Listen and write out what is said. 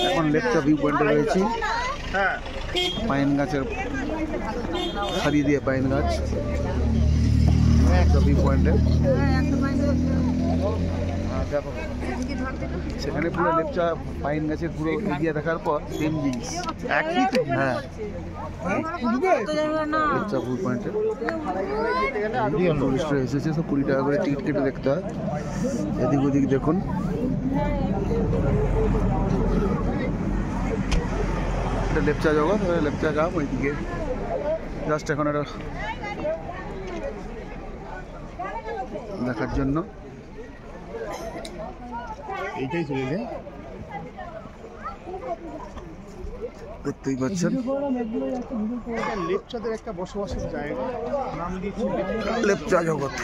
এখন লেপচা ভিউ পয়েন্টে রয়েছি। পাইন গাছের সারি দিয়ে পাইন গাছ ভিউ পয়েন্টে। সেখানে পুরো লেপচা পাইন গাছের পুরো এরিয়া দেখার পর সেম জিনিস একই। হ্যাঁ, লেপচা ভিউ পয়েন্টে টুরিস্টরা এসেছে, সব 20 টাকা করে টিকিট কেটে দেখতে হয়। এদিক ওদিক দেখুন, এটা লেপচা জগৎ, লেপচা গ্রাম ওইদিকে জাস্ট এখন এটা দেখার জন্য এইটাই চলে দেখতেই পাচ্ছেন। লেপচাদের একটা বসবাসের জায়গা, নাম দিয়েছি লেপচা জগৎ।